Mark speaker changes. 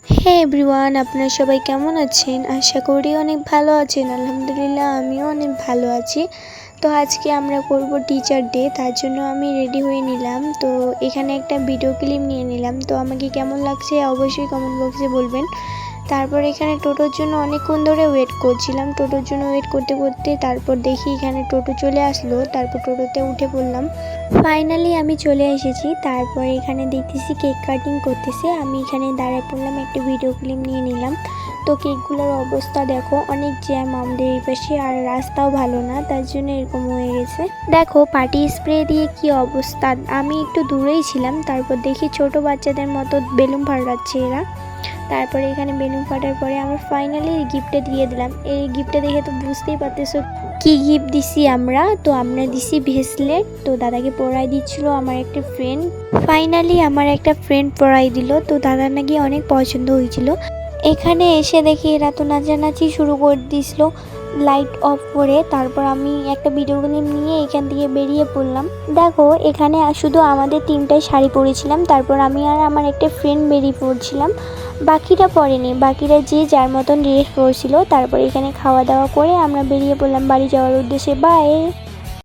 Speaker 1: হে everyone, আপনারা সবাই কেমন আছেন? আশা করি অনেক ভালো আছেন। আলহামদুলিল্লাহ আমিও অনেক ভালো আছি। তো আজকে আমরা করব টিচার ডে, তার জন্য আমি রেডি হয়ে নিলাম। তো এখানে একটা ভিডিও ক্লিপ নিয়ে নিলাম। তো আমাকে কেমন লাগছে অবশ্যই কমেন্ট বক্সে বলবেন। তারপর এখানে টোটোর জন্য অনেকক্ষণ ধরে ওয়েট করছিলাম। টোটোর জন্য ওয়েট করতে করতে তারপর দেখি এখানে টোটো চলে আসলো। তারপর টোটোতে উঠে পড়লাম। ফাইনালি আমি চলে এসেছি। তারপর এখানে দেখতেছি কেক কাটিং করতেছে। আমি এখানে দাঁড়ায় পড়লাম, একটা ভিডিও ক্লিপ নিয়ে নিলাম। তো কেকগুলোর অবস্থা দেখো, অনেক জ্যাম আমাদের এই পাশে, আর রাস্তাও ভালো না, তার জন্য এরকম হয়ে গেছে। দেখো পার্টি স্প্রে দিয়ে কি অবস্থা। আমি একটু দূরেই ছিলাম। তারপর দেখি ছোট বাচ্চাদের মতো বেলুন ফাটাচ্ছে এরা। তারপরে এখানে বেলুন ফাটার পরে আমরা ফাইনালি গিফটটা দিয়ে দিলাম। এই গিফটটা দেখে তো বুঝতেই পারতেছো কি গিফট দিছি আমরা। তো আমরা দিছি ব্রেসলেট। তো দাদাকে পরাই দিচ্ছিল আমার একটা ফ্রেন্ড। ফাইনালি আমার একটা ফ্রেন্ড পরাই দিল। তো দাদার নাকি অনেক পছন্দ হয়েছিল। এখানে এসে দেখি এরা তো নাচানাচি শুরু করে দিছিল লাইট অফ করে। তারপর আমি একটা ভিডিও ক্লিপ নিয়ে এখান থেকে বেরিয়ে পড়লাম। দেখো এখানে শুধু আমাদের তিনটাই শাড়ি পরেছিলাম। তারপর আমি আর আমার একটা ফ্রেন্ড বেরিয়ে পড়ছিলাম। বাকিরা পরেনি, বাকিরা যে যার মতন ড্রেস পরছিল। তারপর এখানে খাওয়া দাওয়া করে আমরা বেরিয়ে পড়লাম বাড়ি যাওয়ার উদ্দেশ্যে। বাই।